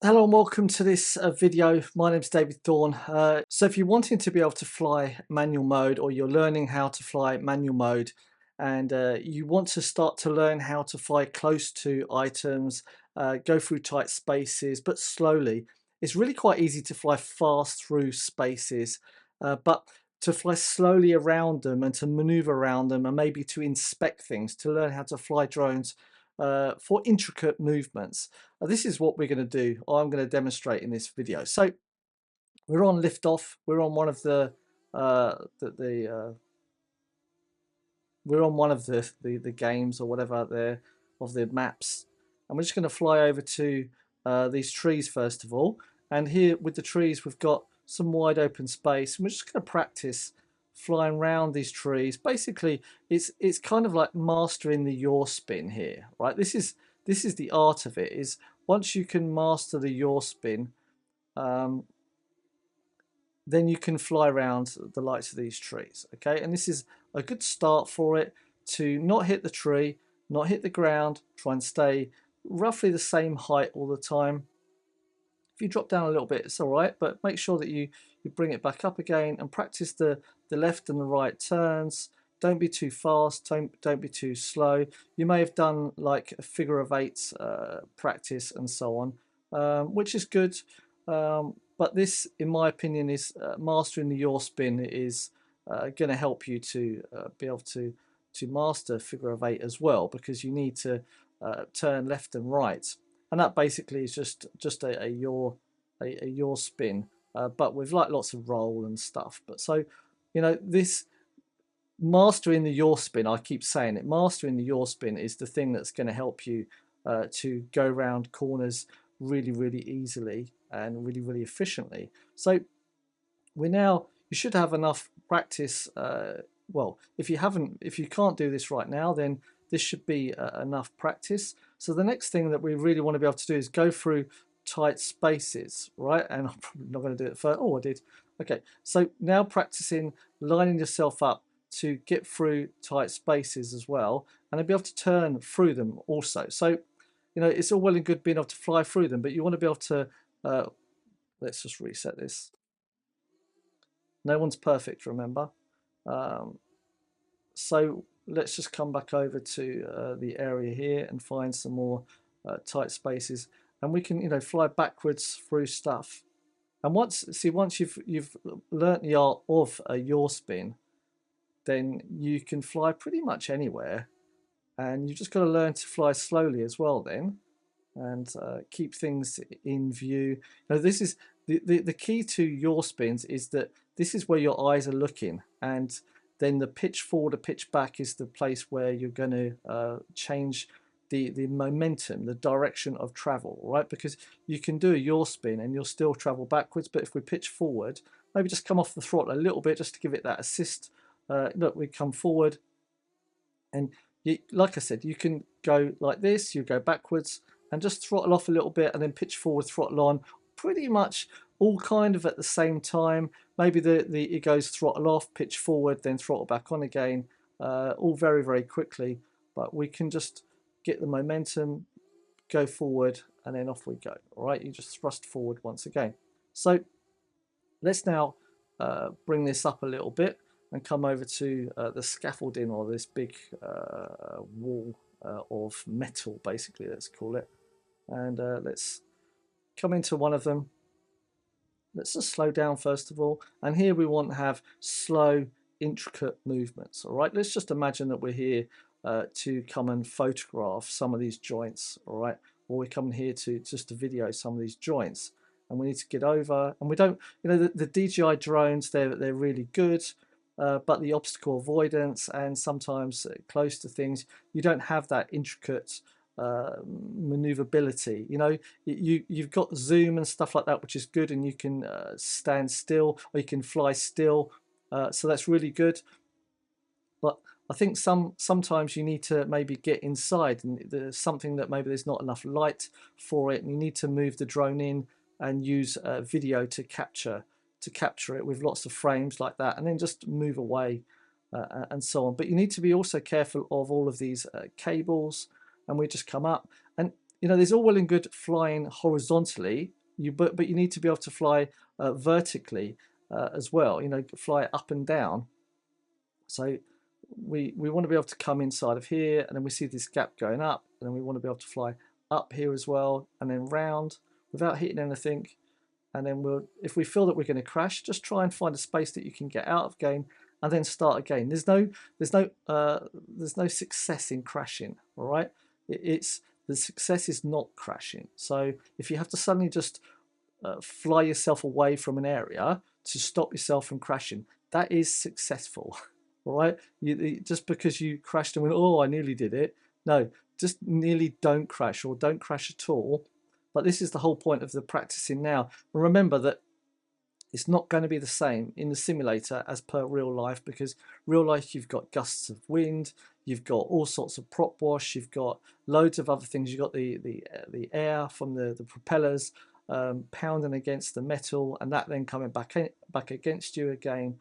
Hello and welcome to this video. My name is David Thorne. So if you're wanting to be able to fly manual mode, or you're learning how to fly manual mode, and you want to start to learn how to fly close to items, go through tight spaces but slowly, it's really quite easy to fly fast through spaces, but to fly slowly around them and to maneuver around them, and maybe to inspect things, to learn how to fly drones for intricate movements. This is what we're going to do. I'm going to demonstrate in this video. So we're on liftoff. We're on one of we're on one of the games or whatever out there of the maps, and we're just going to fly over to these trees first of all. And here with the trees, we've got some wide open space, and we're just going to practice flying around these trees. Basically, it's kind of like mastering the yaw spin here, right? This is the art of it. Is once you can master the yaw spin, um, then you can fly around the likes of these trees. Okay, and this is a good start for it, to not hit the tree, not hit the ground, try and stay roughly the same height all the time. If you drop down a little bit, it's all right, but make sure that you bring it back up again and practice the left and the right turns. Don't be too fast, don't be too slow. You may have done like a figure of eights practice and so on, which is good. But this, in my opinion, is mastering the yaw spin is going to help you to be able to master figure of eight as well, because you need to turn left and right, and that basically is just a yaw spin, but with like lots of roll and stuff. But so this mastering the yaw spin, I keep saying it, mastering the yaw spin is the thing that's going to help you to go around corners really easily and really efficiently. So you should have enough practice. Well, if you can't do this right now, then this should be enough practice. So the next thing that we really want to be able to do is go through tight spaces, right? And I'm probably not going to do it first. Oh, I did. Okay, so now practicing lining yourself up to get through tight spaces as well, and be able to turn through them also. So it's all well and good being able to fly through them, but you want to be able to let's just reset this. No one's perfect, remember. Um, so let's just come back over to the area here and find some more tight spaces, and we can fly backwards through stuff. And once you've learnt the art of a yaw spin, then you can fly pretty much anywhere, and you've just got to learn to fly slowly as well then, and keep things in view. Now this is the key to yaw spins, is that this is where your eyes are looking, and then the pitch forward or pitch back is the place where you're going to change the momentum, the direction of travel, right? Because you can do a yaw spin and you'll still travel backwards, but if we pitch forward, maybe just come off the throttle a little bit just to give it that assist. Look, we come forward, and like I said, you can go like this, you go backwards and just throttle off a little bit, and then pitch forward, throttle on, pretty much all kind of at the same time. Maybe it goes throttle off, pitch forward, then throttle back on again, all very quickly. But we can just get the momentum, go forward, and then off we go. All right, you just thrust forward once again. So let's now bring this up a little bit and come over to the scaffolding, or this big wall of metal, basically, let's call it. And let's come into one of them. Let's just slow down first of all. And here we want to have slow, intricate movements. All right, let's just imagine that we're here to come and photograph some of these joints. All right, or we're coming here to just to video some of these joints. And we need to get over, and we don't, the DJI drones, they're really good, but the obstacle avoidance and sometimes close to things, you don't have that intricate maneuverability. You've got zoom and stuff like that, which is good, and you can stand still, or you can fly still, so that's really good. But I think sometimes you need to maybe get inside, and there's something that maybe there's not enough light for it, and you need to move the drone in and use video to capture it with lots of frames like that, and then just move away and so on. But you need to be also careful of all of these cables, and we just come up, and there's all well and good flying horizontally, but you need to be able to fly vertically as well. Fly up and down. So we want to be able to come inside of here, and then we see this gap going up, and then we want to be able to fly up here as well, and then round without hitting anything. And then if we feel that we're going to crash, just try and find a space that you can get out of game, and then start again. There's no success in crashing. All right, it's the success is not crashing. So if you have to suddenly just fly yourself away from an area to stop yourself from crashing, that is successful. All right, just because you crashed and went, oh, I nearly did it. No, just nearly don't crash, or don't crash at all. But this is the whole point of the practicing now. And remember that it's not going to be the same in the simulator as per real life, because real life you've got gusts of wind, you've got all sorts of prop wash, you've got loads of other things. You've got the air from the propellers pounding against the metal, and that then coming back against you again.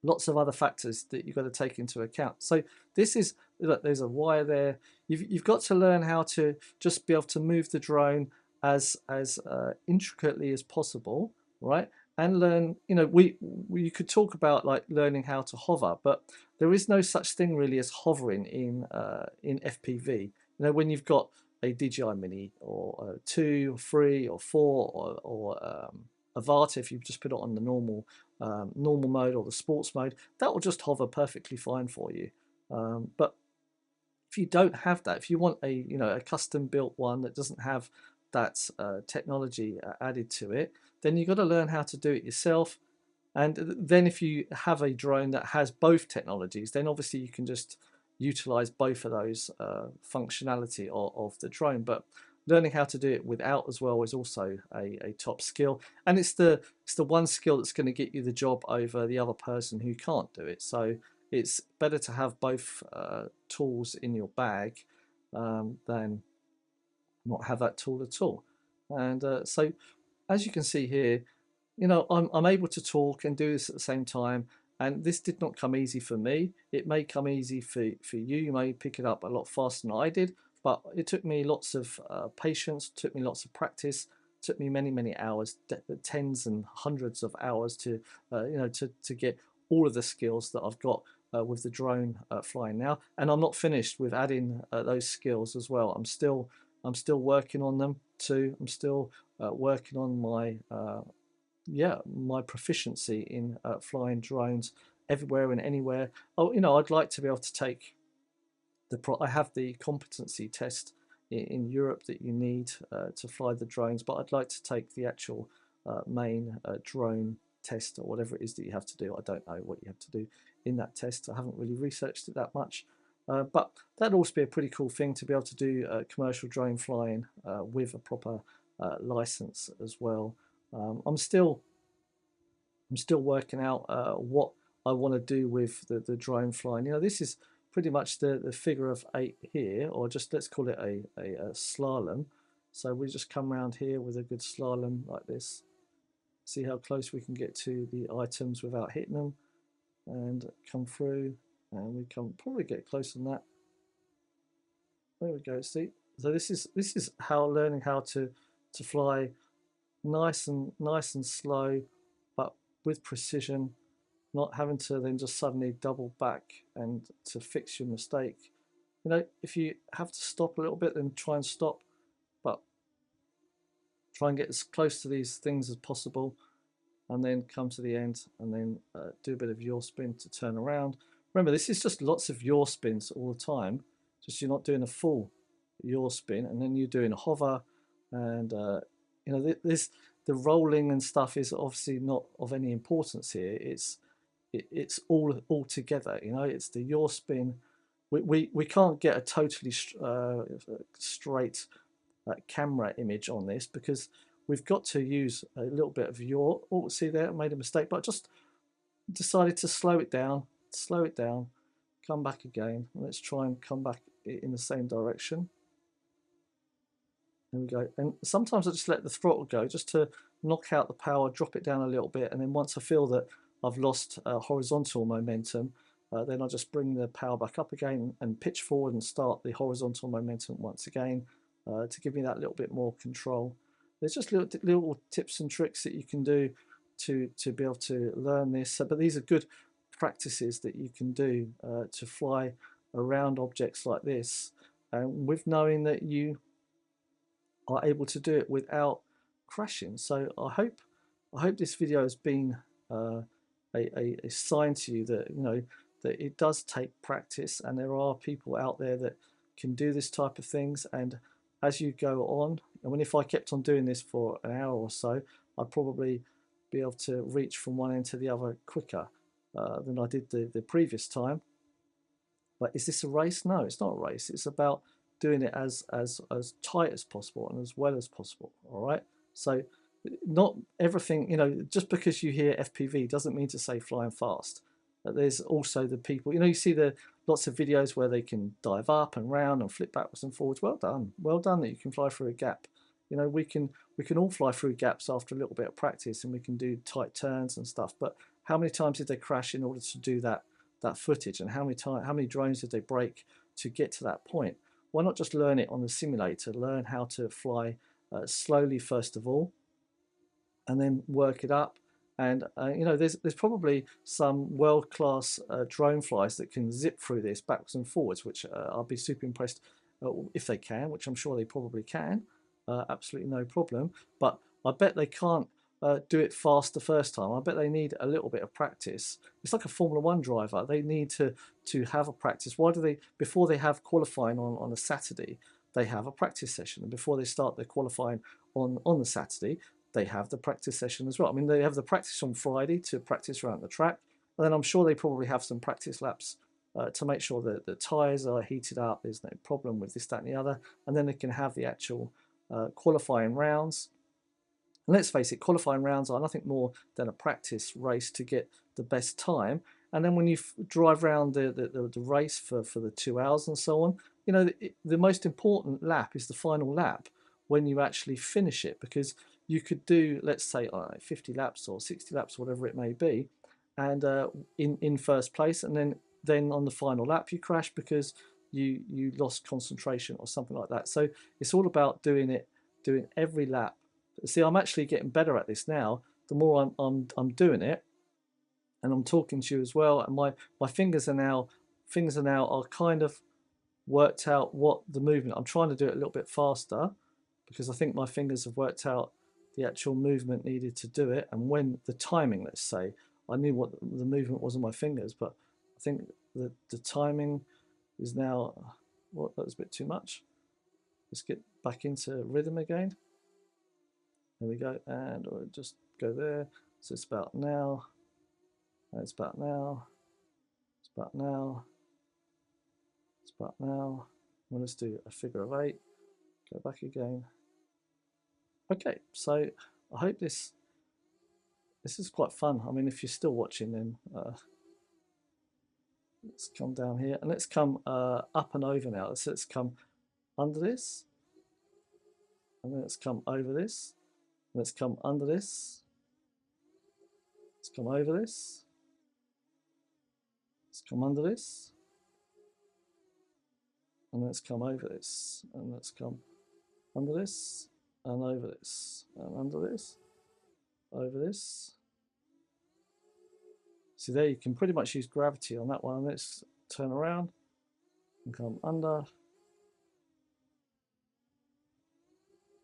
Lots of other factors that you've got to take into account. So this is, look, there's a wire there. You've got to learn how to just be able to move the drone as intricately as possible, right? And learn, we could talk about like learning how to hover, but there is no such thing really as hovering in FPV. When you've got a DJI Mini or 2 or 3 or 4 or a Vata, if you just put it on the normal mode or the sports mode, that will just hover perfectly fine for you. But if you don't have that, if you want a custom built one that doesn't have that technology added to it, then you've got to learn how to do it yourself. And then if you have a drone that has both technologies, then obviously you can just utilize both of those functionality of the drone. But learning how to do it without as well is also a top skill, and it's the one skill that's going to get you the job over the other person who can't do it. So it's better to have both tools in your bag than not have that tool at all. And so as you can see here, I'm able to talk and do this at the same time, and this did not come easy for me. It may come easy for you. You may pick it up a lot faster than I did, but it took me lots of patience, took me lots of practice, took me many hours, tens and hundreds of hours to get all of the skills that I've got with the drone flying now. And I'm not finished with adding those skills as well. I'm still working on them too. I'm still working on my proficiency in flying drones everywhere and anywhere. I'd like to be able to take I have the competency test in Europe that you need to fly the drones, but I'd like to take the actual main drone test, or whatever it is that you have to do. I don't know what you have to do in that test. I haven't really researched it that much, but that'd also be a pretty cool thing to be able to do commercial drone flying with a proper license as well. I'm still working out what I want to do with the drone flying. This is pretty much the figure of 8 here, or just let's call it a slalom. So we just come around here with a good slalom like this. See how close we can get to the items without hitting them, and come through, and we can probably get closer than that. There we go. See, so this is how learning how to fly nice and slow, but with precision, not having to then just suddenly double back and to fix your mistake. If you have to stop a little bit, then try and stop, but try and get as close to these things as possible, and then come to the end, and then do a bit of yaw spin to turn around. Remember, this is just lots of yaw spins all the time, just you're not doing a full yaw spin, and then you're doing a hover, and the rolling and stuff is obviously not of any importance here. It's all together. It's the yaw spin. We can't get a totally straight camera image on this, because we've got to use a little bit of yaw. Oh, see there, I made a mistake, but I just decided to slow it down, come back again. Let's try and come back in the same direction. There we go. And sometimes I just let the throttle go just to knock out the power, drop it down a little bit, and then once I feel that I've lost horizontal momentum, then I just bring the power back up again and pitch forward and start the horizontal momentum once again to give me that little bit more control. There's just little tips and tricks that you can do to be able to learn this, but these are good practices that you can do to fly around objects like this, with knowing that you are able to do it without crashing. So I hope this video has been a sign to you that that it does take practice, and there are people out there that can do this type of things. And as you go on, I mean, if I kept on doing this for an hour or so, I'd probably be able to reach from one end to the other quicker than I did the previous time. But is this a race? No, it's not a race. It's about doing it as tight as possible and as well as possible. All right. So not everything, just because you hear FPV doesn't mean to say flying fast. There's also the people, you see the lots of videos where they can dive up and round and flip backwards and forwards. Well done that you can fly through a gap. We can all fly through gaps after a little bit of practice, and we can do tight turns and stuff. But how many times did they crash in order to do that footage, and how many drones did they break to get to that point? Why not just learn it on the simulator? Learn how to fly slowly first of all, and then work it up. And there's probably some world-class drone flies that can zip through this backwards and forwards, which I'll be super impressed if they can, which I'm sure they probably can. Absolutely no problem. But I bet they can't do it fast the first time. I bet they need a little bit of practice. It's like a Formula One driver. They need to have a practice. Why do they, before they have qualifying on a Saturday, they have a practice session, and before they start their qualifying on the Saturday, they have the practice session as well. I mean, they have the practice on Friday to practice around the track, and then I'm sure they probably have some practice laps to make sure that the tyres are heated up, there's no problem with this, that, and the other, and then they can have the actual qualifying rounds. And let's face it, qualifying rounds are nothing more than a practice race to get the best time. And then when you drive around the race for the 2 hours and so on, the most important lap is the final lap when you actually finish it, because you could do, let's say, 50 laps or 60 laps, whatever it may be, and in first place, and then on the final lap you crash because you lost concentration or something like that. So it's all about doing every lap. See, I'm actually getting better at this now. The more I'm doing it, and I'm talking to you as well, and my fingers are now kind of worked out what the movement. I'm trying to do it a little bit faster because I think my fingers have worked out the actual movement needed to do it, and when the timing, let's say, I knew what the movement was on my fingers, but I think the timing is now, well, that was a bit too much. Let's get back into rhythm again. There we go, and we'll just go there. So it's about now, it's about now, it's about now, it's about now. Well, let's do a figure of 8, go back again. Okay, so I hope this is quite fun. I mean, if you're still watching, then let's come down here and let's come up and over now. So let's come under this, and then let's come over this. Let's come under this. Let's come over this. Let's come under this. And let's come over this. And let's come under this. And over this. And under this. Over this. See there, you can pretty much use gravity on that one. Let's turn around and come under.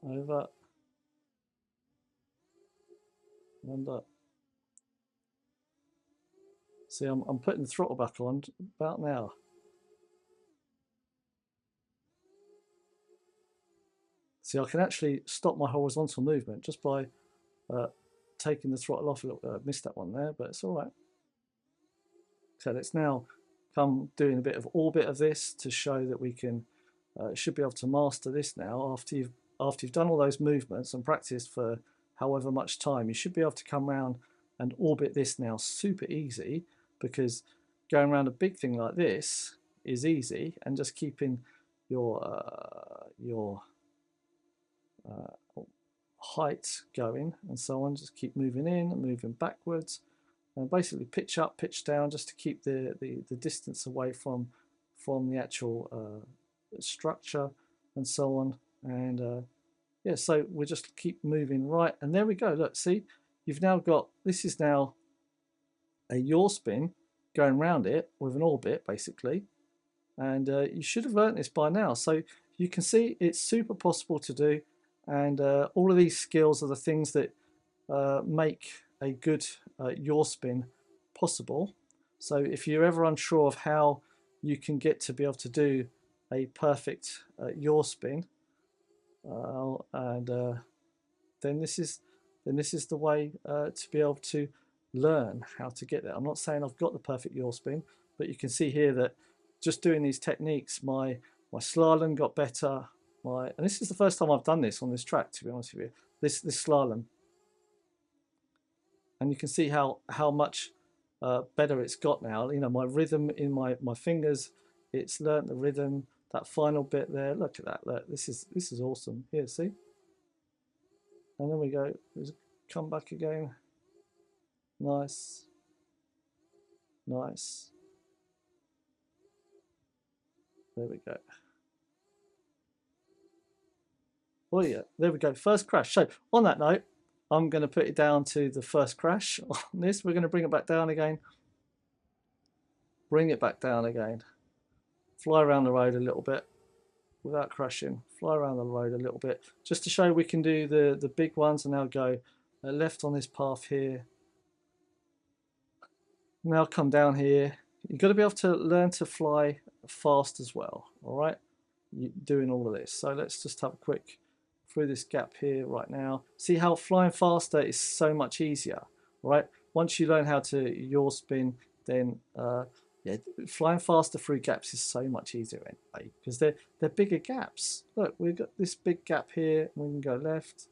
Over. Under. See, I'm putting the throttle back on about now. See, I can actually stop my horizontal movement just by taking the throttle off a little bit. I missed that one there, but it's all right. So let's now come doing a bit of orbit of this to show that we can should be able to master this now. After you've done all those movements and practiced for however much time, you should be able to come around and orbit this now super easy, because going around a big thing like this is easy, and just keeping your height going and so on, just keep moving in and moving backwards and basically pitch up, pitch down, just to keep the distance away from the actual structure and so on. And yeah, so we just keep moving right, and there we go. Look, see, you've now got, this is now a yaw spin going around it with an orbit basically, and you should have learnt this by now. So you can see it's super possible to do, and all of these skills are the things that make a good yaw spin possible. So if you're ever unsure of how you can get to be able to do a perfect yaw spin, then this is the way to be able to learn how to get there. I'm not saying I've got the perfect yaw spin, but you can see here that just doing these techniques, my slalom got better. And this is the first time I've done this on this track, to be honest with you. This slalom, and you can see how much better it's got now. You know, my rhythm in my fingers, it's learnt the rhythm. That final bit there, look at that. Look, this is awesome. Here, see. And then we go, just come back again. Nice, nice. There we go. Oh yeah, there we go. First crash. So on that note, I'm going to put it down to the first crash on this. We're going to bring it back down again. Bring it back down again. Fly around the road a little bit without crashing. Fly around the road a little bit, just to show we can do the big ones. And now go left on this path here. Now come down here. You've got to be able to learn to fly fast as well. All right, doing all of this. So let's just have a quick through this gap here right now. See how flying faster is so much easier, right? Once you learn how to yaw spin, then yeah, flying faster through gaps is so much easier anyway, because they're bigger gaps. Look, we've got this big gap here. We can go left,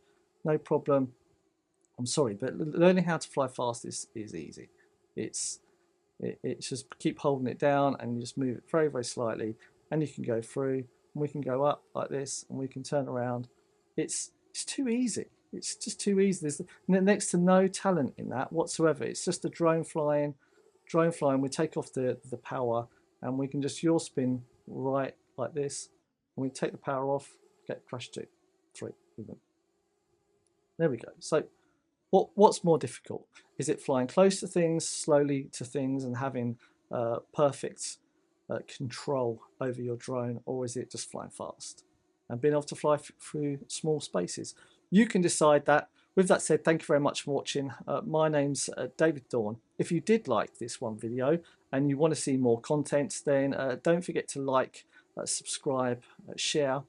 no problem. I'm sorry, but learning how to fly fast is easy. It's just keep holding it down and you just move it very, very slightly, and you can go through, and we can go up like this, and we can turn around. It's too easy. It's just too easy. There's next to no talent in that whatsoever. It's just a drone flying. We take off the power, and we can just yaw spin right like this, and we take the power off, get crash 2, 3 even. There we go. So what's more difficult? Is it flying close to things, slowly to things, and having perfect control over your drone, or is it just flying fast and being able to fly through small spaces? You can decide that. With that said, thank you very much for watching. My name's David Dawn. If you did like this one video and you want to see more content, then don't forget to like, subscribe, share.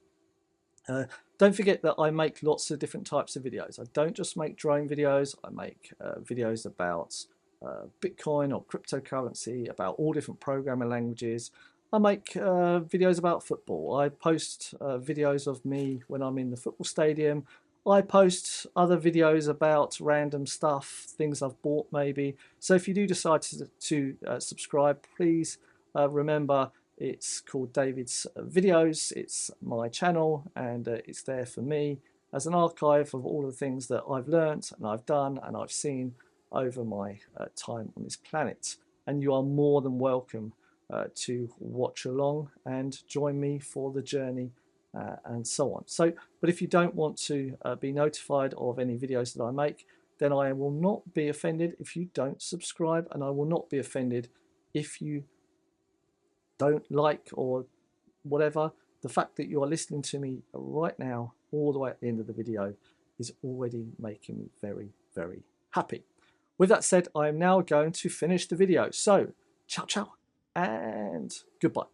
Don't forget that I make lots of different types of videos. I don't just make drone videos. I make videos about Bitcoin or cryptocurrency, about all different programming languages. I make videos about football. I post videos of me when I'm in the football stadium. I post other videos about random stuff, things I've bought maybe. So if you do decide to subscribe, please remember it's called David's Videos. It's my channel, and it's there for me as an archive of all the things that I've learnt and I've done and I've seen over my time on this planet. And you are more than welcome to watch along and join me for the journey and so on. So, but if you don't want to be notified of any videos that I make, then I will not be offended if you don't subscribe, and I will not be offended if you don't like or whatever. The fact that you are listening to me right now, all the way at the end of the video, is already making me very, very happy. With that said, I am now going to finish the video. So, ciao, ciao, and goodbye.